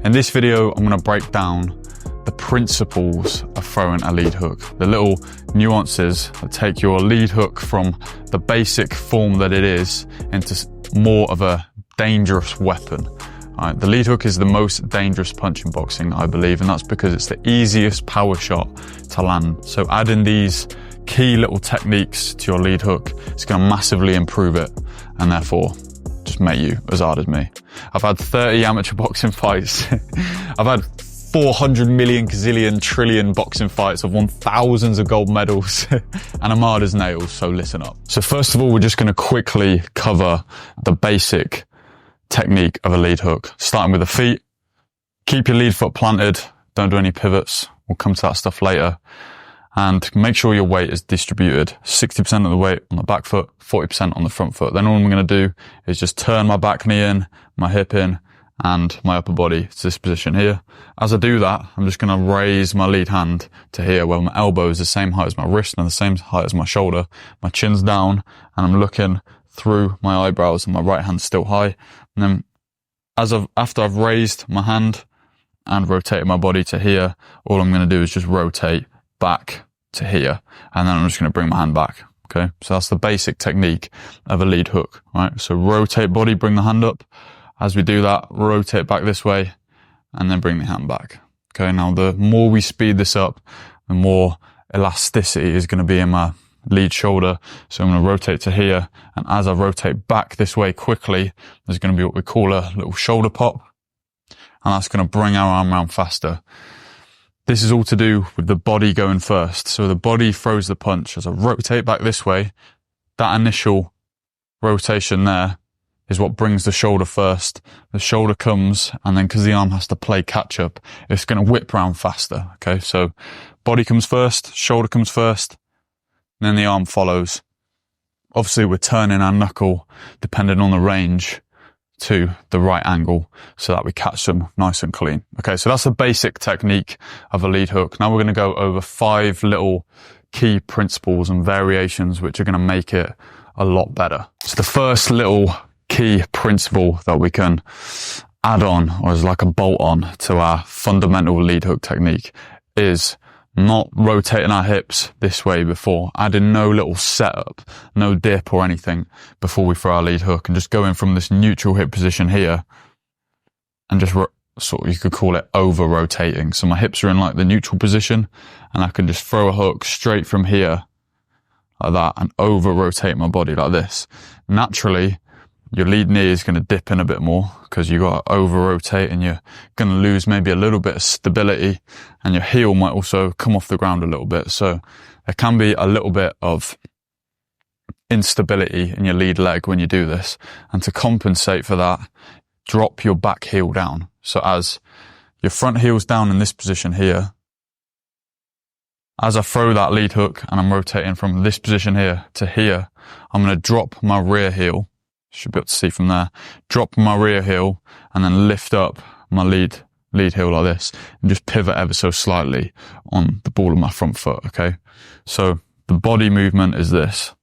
In this video, I'm going to break down the principles of throwing a lead hook, the little nuances that take your lead hook from the basic form that it is into more of a dangerous weapon. Right, the lead hook is the most dangerous punch in boxing, I believe, and that's because it's the easiest power shot to land. So adding these key little techniques to your lead hook is going to massively improve it, and therefore just make you as hard as me. I've had 30 amateur boxing fights. I've had 400 million, gazillion, trillion boxing fights. I've won thousands of gold medals and I'm hard as nails, so listen up. So first of all, we're just going to quickly cover the basic technique of a lead hook, starting with the feet. Keep your lead foot planted, don't do any pivots. We'll come to that stuff later. And make sure your weight is distributed. 60% of the weight on the back foot, 40% on the front foot. Then all I'm going to do is just turn my back knee in, my hip in, and my upper body to this position here. As I do that, I'm just going to raise my lead hand to here, where my elbow is the same height as my wrist and the same height as my shoulder. My chin's down, and I'm looking through my eyebrows, and my right hand's still high. And then after I've raised my hand and rotated my body to here, all I'm going to do is just rotate back to here, and then I'm just going to bring my hand back. Okay, so that's the basic technique of a lead hook, right? So rotate body, bring the hand up. As we do that, rotate back this way, and then bring the hand back. Okay, now the more we speed this up, the more elasticity is going to be in my lead shoulder. So I'm going to rotate to here, and as I rotate back this way quickly, there's going to be what we call a little shoulder pop, and that's going to bring our arm around faster. This is all to do with the body going first. So the body throws the punch. As I rotate back this way, that initial rotation there is what brings the shoulder first. The shoulder comes, and then because the arm has to play catch up, it's going to whip round faster. Okay, so body comes first, shoulder comes first, and then the arm follows. Obviously, we're turning our knuckle, depending on the range, to the right angle so that we catch them nice and clean. Okay, so that's the basic technique of a lead hook. Now we're going to go over 5 little key principles and variations which are going to make it a lot better. So the first little key principle that we can add on, or is like a bolt on to our fundamental lead hook technique, is not rotating our hips this way before, adding no little setup, no dip or anything before we throw our lead hook, and just going from this neutral hip position here and just sort of, you could call it over rotating. So my hips are in like the neutral position, and I can just throw a hook straight from here like that and over rotate my body like this. Naturally, your lead knee is going to dip in a bit more because you got to over rotate, and you're going to lose maybe a little bit of stability, and your heel might also come off the ground a little bit. So there can be a little bit of instability in your lead leg when you do this. And to compensate for that, drop your back heel down. So as your front heel's down in this position here, as I throw that lead hook and I'm rotating from this position here to here, I'm going to drop my rear heel. Should be able to see from there. Drop my rear heel and then lift up my lead heel like this, and just pivot ever so slightly on the ball of my front foot. Okay, so the body movement is this.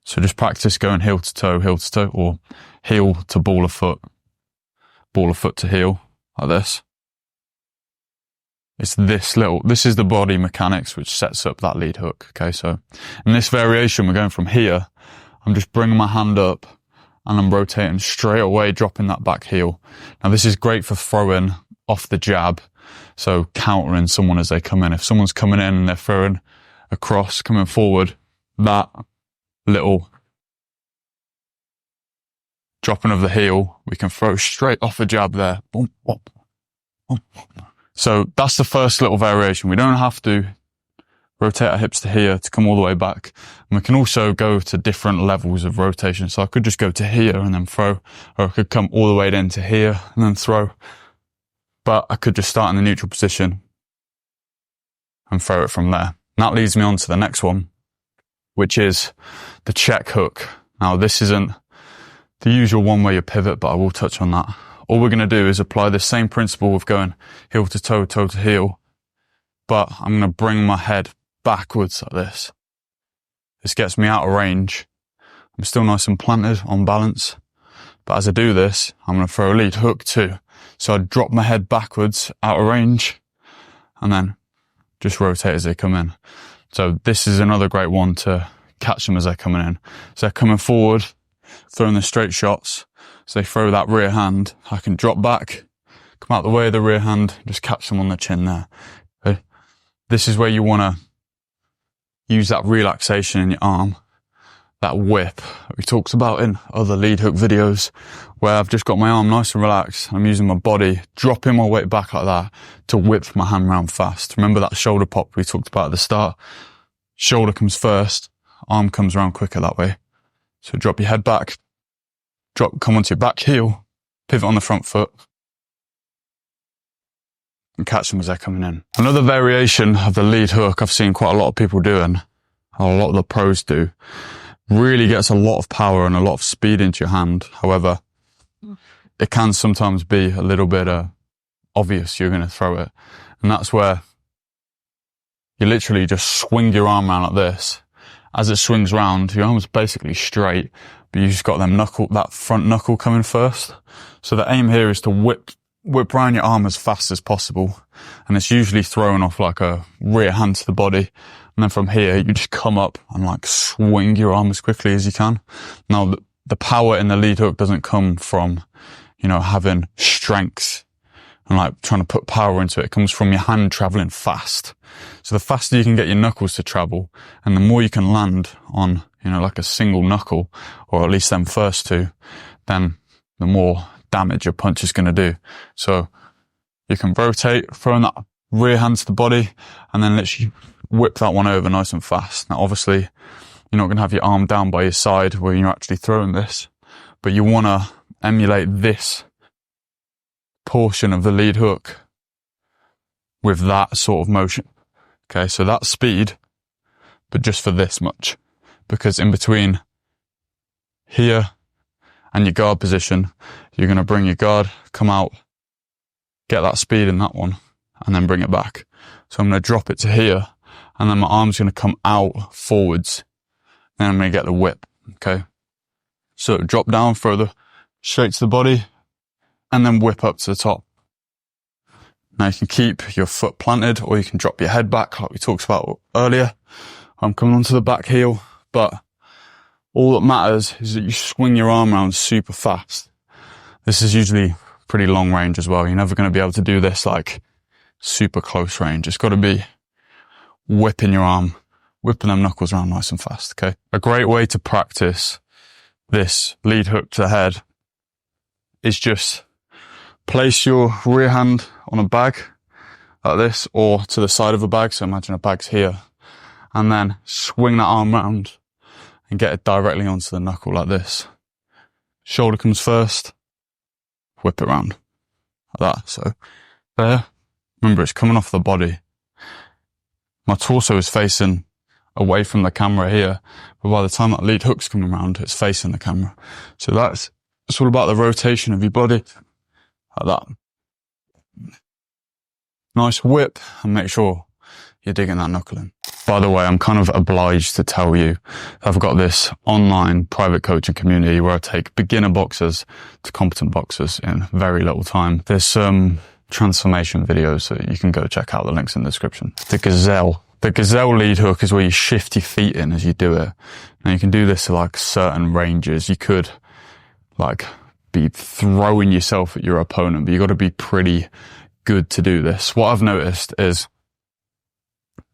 So just practice going heel to toe, or heel to ball of foot to heel like this. It's this is the body mechanics which sets up that lead hook. Okay, so in this variation, we're going from here. I'm just bringing my hand up, and I'm rotating straight away, dropping that back heel. Now this is great for throwing off the jab, so countering someone as they come in. If someone's coming in and they're throwing across, coming forward, that little dropping of the heel, we can throw straight off the jab there. Boom, boom, boom. So that's the first little variation. We don't have to rotate our hips to here to come all the way back. And we can also go to different levels of rotation. So I could just go to here and then throw, or I could come all the way down to here and then throw. But I could just start in the neutral position and throw it from there. And that leads me on to the next one, which is the check hook. Now this isn't the usual one where you pivot, but I will touch on that. All we're going to do is apply the same principle of going heel to toe, toe to heel, but I'm going to bring my head backwards like this. This gets me out of range. I'm still nice and planted on balance, but as I do this, I'm going to throw a lead hook too. So I drop my head backwards out of range and then just rotate as they come in. So this is another great one to catch them as they're coming in. So they're coming forward, throwing the straight shots. So they throw that rear hand. I can drop back, come out the way of the rear hand, just catch them on the chin there. Okay. This is where you want to use that relaxation in your arm, that whip that we talked about in other lead hook videos, where I've just got my arm nice and relaxed. I'm using my body, dropping my weight back like that to whip my hand round fast. Remember that shoulder pop we talked about at the start? Shoulder comes first, arm comes around quicker that way. So drop your head back, come onto your back heel, pivot on the front foot, and catch them as they're coming in. Another variation of the lead hook I've seen quite a lot of people doing, or a lot of the pros do, really gets a lot of power and a lot of speed into your hand. However, it can sometimes be a little bit obvious you're going to throw it. And that's where you literally just swing your arm around like this. As it swings round, your arm's basically straight, but you've just got that front knuckle coming first. So the aim here is to whip around your arm as fast as possible. And it's usually thrown off like a rear hand to the body. And then from here, you just come up and like swing your arm as quickly as you can. Now, the power in the lead hook doesn't come from, having strength and like trying to put power into it. It comes from your hand traveling fast. So the faster you can get your knuckles to travel and the more you can land on, like a single knuckle, or at least them first two, then the more damage your punch is going to do. So you can rotate, throwing that rear hand to the body, and then literally whip that one over nice and fast. Now, obviously, you're not going to have your arm down by your side where you're actually throwing this, but you want to emulate this portion of the lead hook with that sort of motion. Okay, so that's speed, but just for this much, because in between here and your guard position, you're going to bring your guard, come out, get that speed in that one, and then bring it back. So I'm going to drop it to here, and then my arm's going to come out forwards, then I'm going to get the whip. Okay, so drop down further, straight to the body, and then whip up to the top. Now you can keep your foot planted, or you can drop your head back like we talked about earlier. I'm coming onto the back heel, but all that matters is that you swing your arm around super fast. This is usually pretty long range as well. You're never going to be able to do this like super close range. It's got to be whipping your arm, whipping them knuckles around nice and fast, okay? A great way to practice this lead hook to the head is just place your rear hand on a bag like this, or to the side of a bag. So imagine a bag's here, and then swing that arm round and get it directly onto the knuckle like this. Shoulder comes first, whip it round like that. So there, remember it's coming off the body. My torso is facing away from the camera here, but by the time that lead hook's coming around, it's facing the camera. So it's all about the rotation of your body like that. Nice whip, and make sure you're digging that knuckle in. By the way, I'm kind of obliged to tell you, I've got this online private coaching community where I take beginner boxers to competent boxers in very little time. There's some transformation videos that you can go check out. The link's in the description. The gazelle lead hook is where you shift your feet in as you do it. Now you can do this to like certain ranges. You could like be throwing yourself at your opponent, but you got to be pretty good to do this. What I've noticed is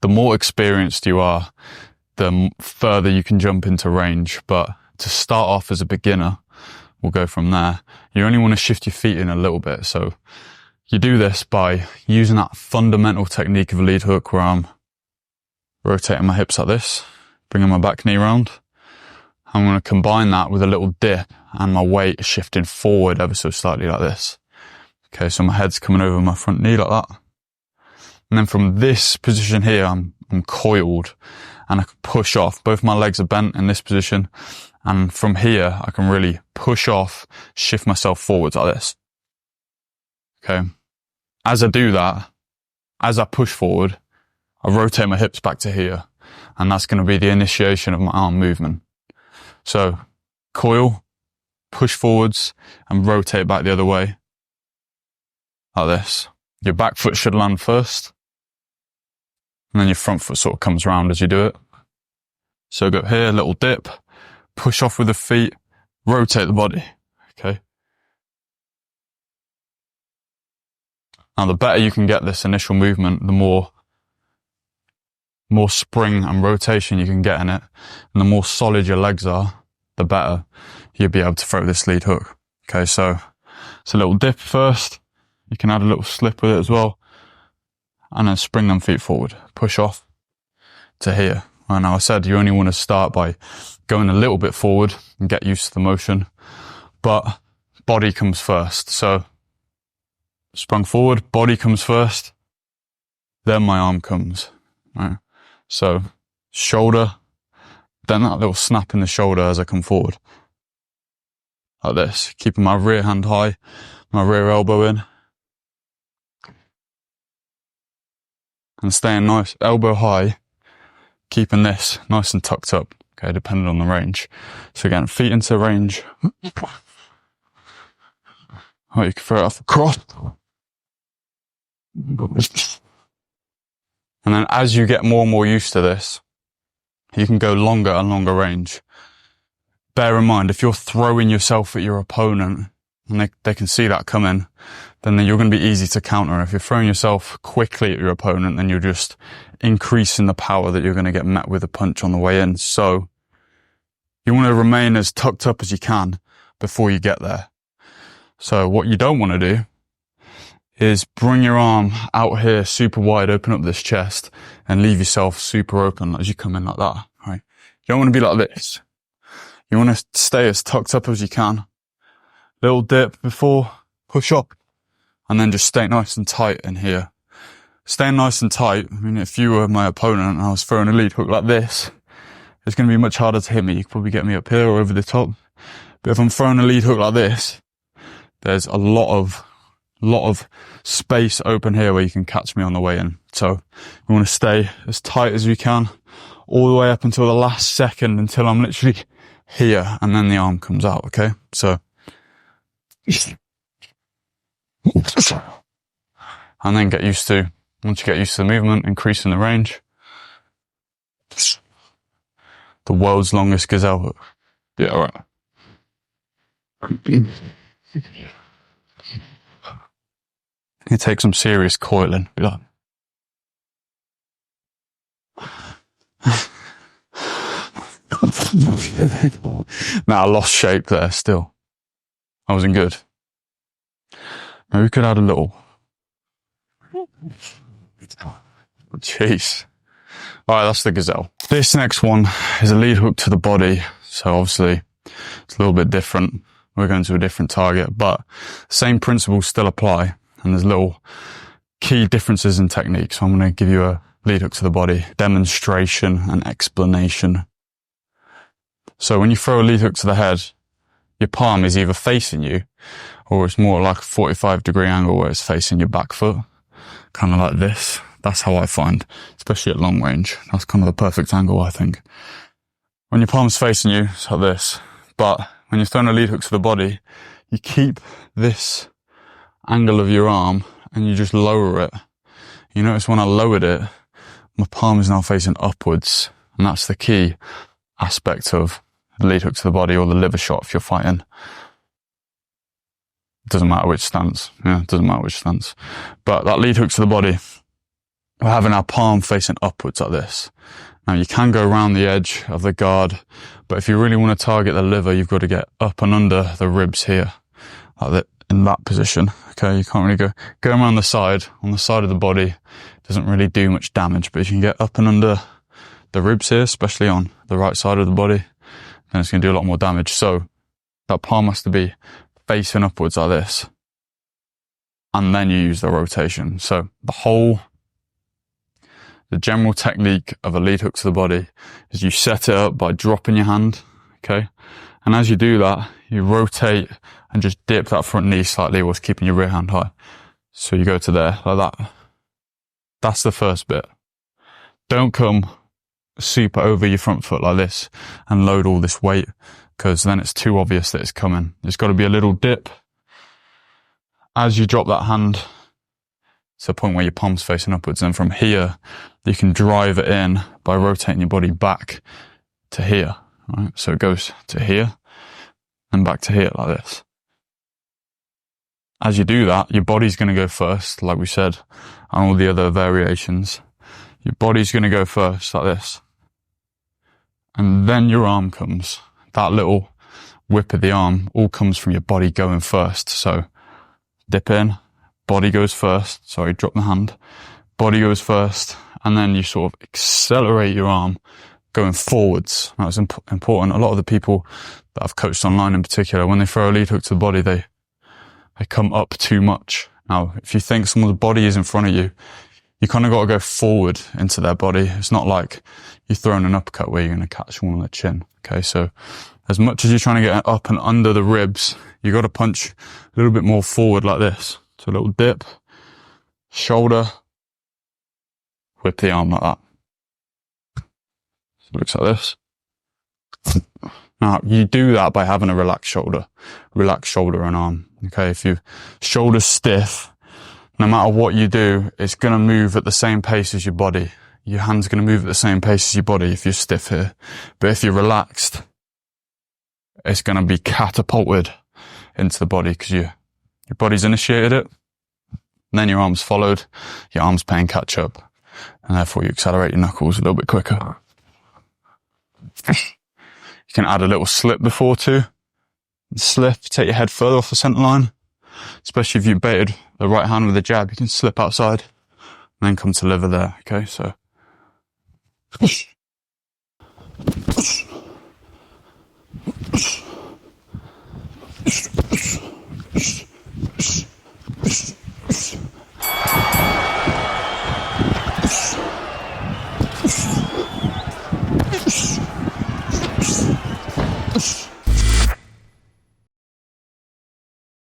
the more experienced you are, the further you can jump into range. But to start off as a beginner, we'll go from there. You only want to shift your feet in a little bit. So you do this by using that fundamental technique of a lead hook where I'm rotating my hips like this, bringing my back knee round. I'm going to combine that with a little dip and my weight shifting forward ever so slightly like this. Okay, so my head's coming over my front knee like that. And then from this position here, I'm coiled and I can push off. Both my legs are bent in this position. And from here, I can really push off, shift myself forwards like this. Okay. As I do that, as I push forward, I rotate my hips back to here. And that's going to be the initiation of my arm movement. So coil, push forwards and rotate back the other way. like this. Your back foot should land first, and then your front foot sort of comes around as you do it. So go here, little dip, push off with the feet, rotate the body, okay? Now the better you can get this initial movement, the more spring and rotation you can get in it, and the more solid your legs are, the better you'll be able to throw this lead hook. Okay, so it's a little dip first. You can add a little slip with it as well, and then spring them feet forward, push off to here. And now I said you only want to start by going a little bit forward and get used to the motion, but body comes first. So sprung forward, body comes first, then my arm comes, right? So shoulder, then that little snap in the shoulder as I come forward. Like this, keeping my rear hand high, my rear elbow in. And staying nice, elbow high, keeping this nice and tucked up, okay, depending on the range. So again, feet into range. Oh, you can throw it off across. And then as you get more and more used to this, you can go longer and longer range. Bear in mind, if you're throwing yourself at your opponent, and they can see that coming, then you're going to be easy to counter. If you're throwing yourself quickly at your opponent, then you're just increasing the power that you're going to get met with a punch on the way in. So you want to remain as tucked up as you can before you get there. So what you don't want to do is bring your arm out here super wide, open up this chest, and leave yourself super open as you come in like that, right? You don't want to be like this. You want to stay as tucked up as you can. Little dip before, push up, and then just stay nice and tight in here. Staying nice and tight, I mean, if you were my opponent and I was throwing a lead hook like this, it's going to be much harder to hit me. You could probably get me up here or over the top. But if I'm throwing a lead hook like this, there's a lot of space open here where you can catch me on the way in. So we want to stay as tight as we can all the way up until the last second, until I'm literally here, and then the arm comes out, okay? So, and then once you get used to the movement, increasing the range. The world's longest gazelle hook. Yeah, all right. You take some serious coiling. Be like, nah, I lost shape there still. I wasn't good. Maybe we could add a little. Jeez. Alright, that's the gazelle. This next one is a lead hook to the body. So obviously it's a little bit different. We're going to a different target, but same principles still apply. And there's little key differences in technique. So I'm going to give you a lead hook to the body, demonstration and explanation. So when you throw a lead hook to the head, your palm is either facing you, or it's more like a 45-degree angle where it's facing your back foot. Kind of like this. That's how I find, especially at long range. That's kind of the perfect angle, I think. When your palm's facing you, it's like this. But when you're throwing a lead hook to the body, you keep this angle of your arm and you just lower it. You notice when I lowered it, my palm is now facing upwards. And that's the key aspect of the lead hook to the body, or the liver shot if you're fighting. It doesn't matter which stance. Yeah, it doesn't matter which stance. But that lead hook to the body, we're having our palm facing upwards like this. Now you can go around the edge of the guard, but if you really want to target the liver, you've got to get up and under the ribs here, like that, in that position. Okay, you can't really go around the side. On the side of the body, doesn't really do much damage, but if you can get up and under the ribs here, especially on the right side of the body, then it's going to do a lot more damage. So that palm has to be facing upwards like this, and then you use the rotation. So the general technique of a lead hook to the body is you set it up by dropping your hand, okay? And as you do that, you rotate and just dip that front knee slightly whilst keeping your rear hand high. So you go to there, like that. That's the first bit. Don't come super over your front foot like this and load all this weight, because then it's too obvious that it's coming. There's got to be a little dip. As you drop that hand, to the point where your palm's facing upwards. And from here, you can drive it in by rotating your body back to here, right? So it goes to here and back to here like this. As you do that, your body's going to go first, like we said, and all the other variations. Your body's going to go first like this. And then your arm comes. That little whip of the arm all comes from your body going first. So dip in, body goes first. Sorry, drop the hand. Body goes first. And then you sort of accelerate your arm going forwards. That was important. A lot of the people that I've coached online in particular, when they throw a lead hook to the body, they come up too much. Now, if you think someone's body is in front of you, you kind of got to go forward into their body. It's not like you're throwing an uppercut where you're going to catch one on the chin. Okay, so as much as you're trying to get up and under the ribs, you got to punch a little bit more forward like this. So a little dip, shoulder, whip the arm like that. So it looks like this. Now, you do that by having a relaxed shoulder and arm. Okay, if your shoulder's stiff, no matter what you do, it's going to move at the same pace as your body. Your hand's going to move at the same pace as your body if you're stiff here. But if you're relaxed, it's going to be catapulted into the body because your body's initiated it. And then your arm's followed, your arm's playing catch up. And therefore you accelerate your knuckles a little bit quicker. You can add a little slip before too. Slip, take your head further off the center line. Especially if you baited the right hand with a jab, you can slip outside and then come to liver there. Okay, so.